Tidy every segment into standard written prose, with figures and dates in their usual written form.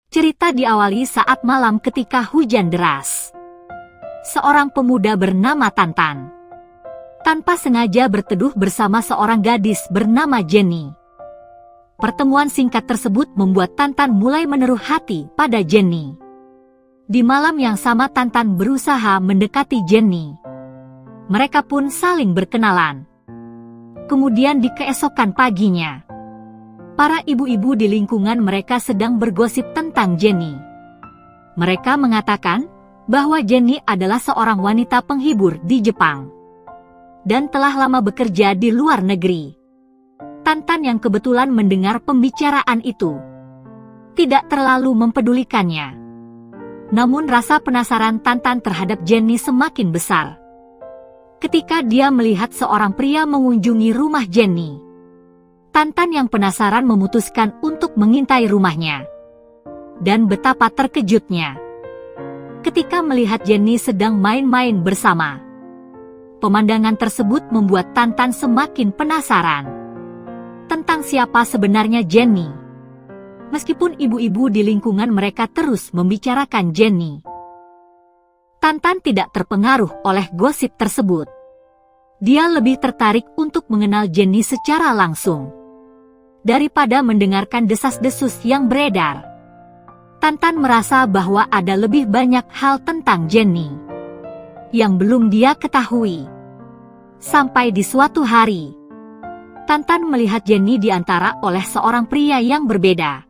Cerita diawali saat malam ketika hujan deras. Seorang pemuda bernama Tantan tanpa sengaja berteduh bersama seorang gadis bernama Jenny. Pertemuan singkat tersebut membuat Tantan mulai menaruh hati pada Jenny. Di malam yang sama Tantan berusaha mendekati Jenny. Mereka pun saling berkenalan. Kemudian di keesokan paginya, para ibu-ibu di lingkungan mereka sedang bergosip tentang Jenny. Mereka mengatakan bahwa Jenny adalah seorang wanita penghibur di Jepang dan telah lama bekerja di luar negeri. Tantan yang kebetulan mendengar pembicaraan itu tidak terlalu mempedulikannya. Namun rasa penasaran Tantan terhadap Jenny semakin besar ketika dia melihat seorang pria mengunjungi rumah Jenny. Tantan yang penasaran memutuskan untuk mengintai rumahnya. Dan betapa terkejutnya ketika melihat Jenny sedang main-main bersama. Pemandangan tersebut membuat Tantan semakin penasaran tentang siapa sebenarnya Jenny. Meskipun ibu-ibu di lingkungan mereka terus membicarakan Jenny, Tantan tidak terpengaruh oleh gosip tersebut. Dia lebih tertarik untuk mengenal Jenny secara langsung daripada mendengarkan desas-desus yang beredar. Tantan merasa bahwa ada lebih banyak hal tentang Jenny yang belum dia ketahui. Sampai di suatu hari, Tantan melihat Jenny diantara oleh seorang pria yang berbeda.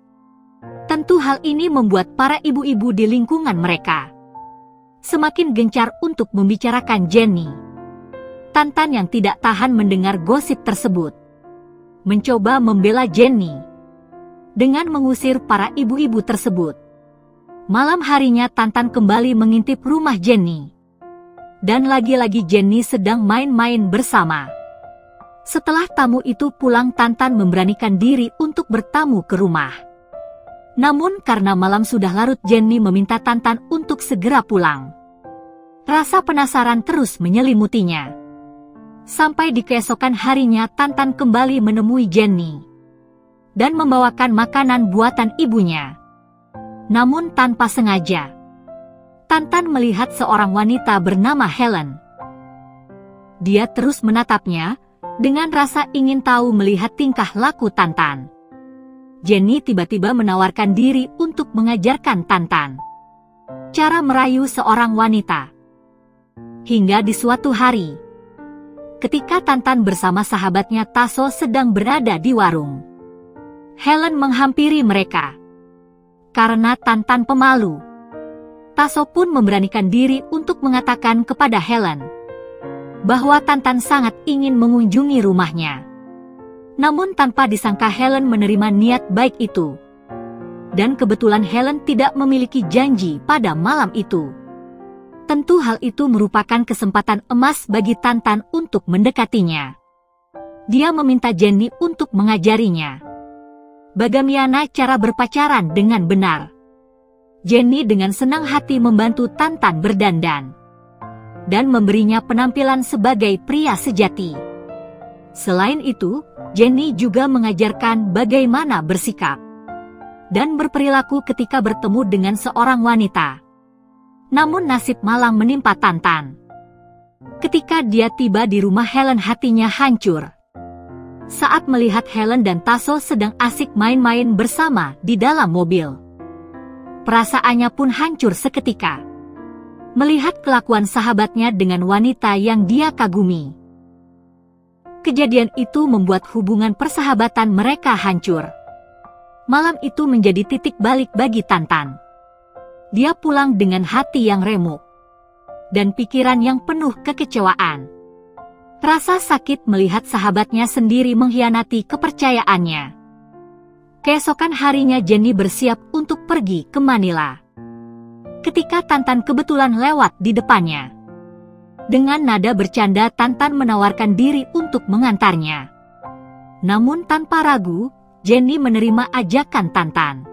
Tentu hal ini membuat para ibu-ibu di lingkungan mereka semakin gencar untuk membicarakan Jenny. Tantan yang tidak tahan mendengar gosip tersebut mencoba membela Jenny dengan mengusir para ibu-ibu tersebut. Malam harinya Tantan kembali mengintip rumah Jenny. Dan lagi-lagi Jenny sedang main-main bersama. Setelah tamu itu pulang, Tantan memberanikan diri untuk bertamu ke rumah. Namun karena malam sudah larut, Jenny meminta Tantan untuk segera pulang. Rasa penasaran terus menyelimutinya. Sampai di keesokan harinya Tantan kembali menemui Jenny dan membawakan makanan buatan ibunya. Namun tanpa sengaja, Tantan melihat seorang wanita bernama Helen. Dia terus menatapnya dengan rasa ingin tahu melihat tingkah laku Tantan. Jenny tiba-tiba menawarkan diri untuk mengajarkan Tantan cara merayu seorang wanita. Hingga di suatu hari, ketika Tantan bersama sahabatnya Taso sedang berada di warung, Helen menghampiri mereka. Karena Tantan pemalu, Taso pun memberanikan diri untuk mengatakan kepada Helen bahwa Tantan sangat ingin mengunjungi rumahnya. Namun tanpa disangka Helen menerima niat baik itu. Dan kebetulan Helen tidak memiliki janji pada malam itu. Tentu hal itu merupakan kesempatan emas bagi Tantan untuk mendekatinya. Dia meminta Jenny untuk mengajarinya bagaimana cara berpacaran dengan benar. Jenny dengan senang hati membantu Tantan berdandan dan memberinya penampilan sebagai pria sejati. Selain itu, Jenny juga mengajarkan bagaimana bersikap dan berperilaku ketika bertemu dengan seorang wanita. Namun nasib malang menimpa Tantan. Ketika dia tiba di rumah Helen, hatinya hancur saat melihat Helen dan Taso sedang asik main-main bersama di dalam mobil. Perasaannya pun hancur seketika melihat kelakuan sahabatnya dengan wanita yang dia kagumi. Kejadian itu membuat hubungan persahabatan mereka hancur. Malam itu menjadi titik balik bagi Tantan. Dia pulang dengan hati yang remuk dan pikiran yang penuh kekecewaan. Rasa sakit melihat sahabatnya sendiri mengkhianati kepercayaannya. Keesokan harinya Jenny bersiap untuk pergi ke Manila. Ketika Tantan kebetulan lewat di depannya, dengan nada bercanda Tantan menawarkan diri untuk mengantarnya. Namun tanpa ragu, Jenny menerima ajakan Tantan.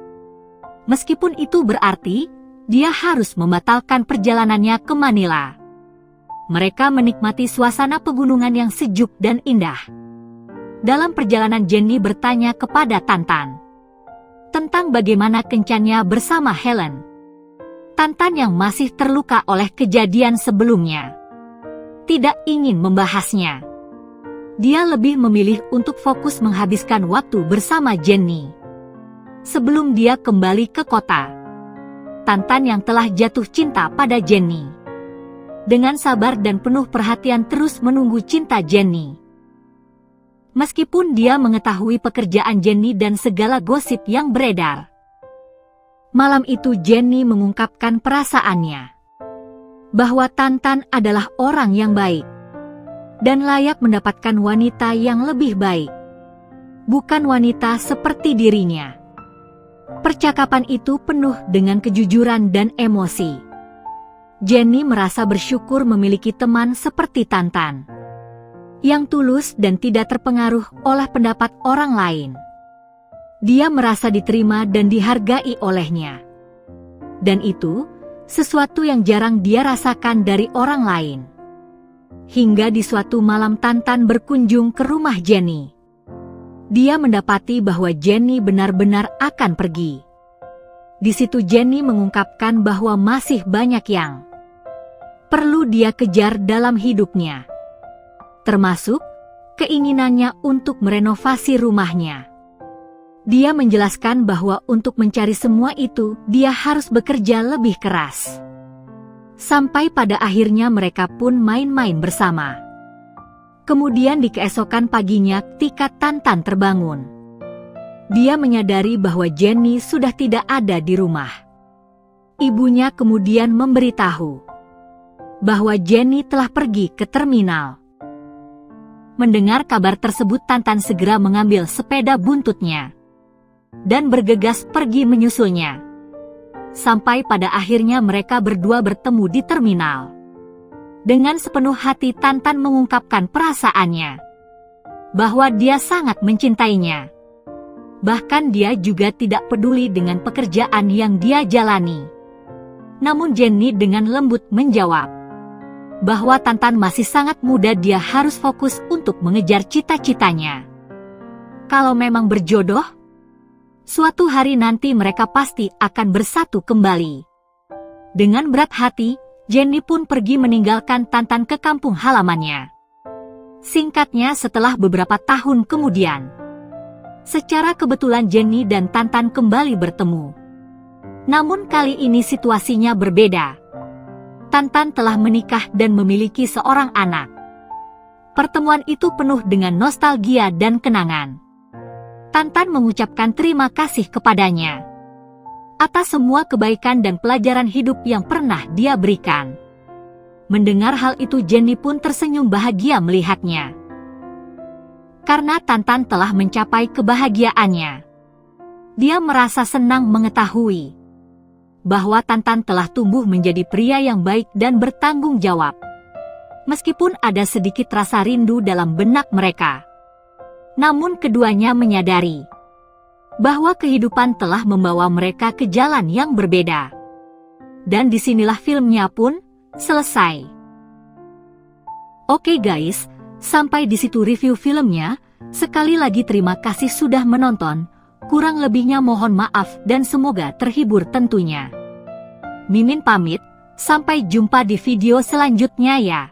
Meskipun itu berarti dia harus membatalkan perjalanannya ke Manila. Mereka menikmati suasana pegunungan yang sejuk dan indah. Dalam perjalanan Jenny bertanya kepada Tantan, tentang bagaimana kencannya bersama Helen. Tantan yang masih terluka oleh kejadian sebelumnya tidak ingin membahasnya. Dia lebih memilih untuk fokus menghabiskan waktu bersama Jenny. Sebelum dia kembali ke kota, Tantan yang telah jatuh cinta pada Jenny, dengan sabar dan penuh perhatian terus menunggu cinta Jenny. Meskipun dia mengetahui pekerjaan Jenny dan segala gosip yang beredar, malam itu Jenny mengungkapkan perasaannya, bahwa Tantan adalah orang yang baik dan layak mendapatkan wanita yang lebih baik, bukan wanita seperti dirinya. Percakapan itu penuh dengan kejujuran dan emosi. Jenny merasa bersyukur memiliki teman seperti Tantan, yang tulus dan tidak terpengaruh oleh pendapat orang lain. Dia merasa diterima dan dihargai olehnya. Dan itu sesuatu yang jarang dia rasakan dari orang lain. Hingga di suatu malam Tantan berkunjung ke rumah Jenny. Dia mendapati bahwa Jenny benar-benar akan pergi. Di situ Jenny mengungkapkan bahwa masih banyak yang perlu dia kejar dalam hidupnya, termasuk keinginannya untuk merenovasi rumahnya. Dia menjelaskan bahwa untuk mencari semua itu, dia harus bekerja lebih keras. Sampai pada akhirnya mereka pun main-main bersama. Kemudian di keesokan paginya ketika Tantan terbangun, dia menyadari bahwa Jenny sudah tidak ada di rumah. Ibunya kemudian memberitahu bahwa Jenny telah pergi ke terminal. Mendengar kabar tersebut, Tantan segera mengambil sepeda buntutnya dan bergegas pergi menyusulnya. Sampai pada akhirnya mereka berdua bertemu di terminal. Dengan sepenuh hati Tantan mengungkapkan perasaannya, bahwa dia sangat mencintainya. Bahkan dia juga tidak peduli dengan pekerjaan yang dia jalani. Namun Jenny dengan lembut menjawab, bahwa Tantan masih sangat muda, dia harus fokus untuk mengejar cita-citanya. Kalau memang berjodoh, suatu hari nanti mereka pasti akan bersatu kembali. Dengan berat hati, Jenny pun pergi meninggalkan Tantan ke kampung halamannya. Singkatnya, setelah beberapa tahun kemudian, secara kebetulan Jenny dan Tantan kembali bertemu. Namun kali ini situasinya berbeda. Tantan telah menikah dan memiliki seorang anak. Pertemuan itu penuh dengan nostalgia dan kenangan. Tantan mengucapkan terima kasih kepadanya atas semua kebaikan dan pelajaran hidup yang pernah dia berikan. Mendengar hal itu, Jenny pun tersenyum bahagia melihatnya. Karena Tantan telah mencapai kebahagiaannya, dia merasa senang mengetahui bahwa Tantan telah tumbuh menjadi pria yang baik dan bertanggung jawab. Meskipun ada sedikit rasa rindu dalam benak mereka, namun keduanya menyadari bahwa kehidupan telah membawa mereka ke jalan yang berbeda. Dan disinilah filmnya pun selesai. Oke guys, sampai di situ review filmnya. Sekali lagi terima kasih sudah menonton. Kurang lebihnya mohon maaf dan semoga terhibur tentunya. Mimin pamit, sampai jumpa di video selanjutnya ya.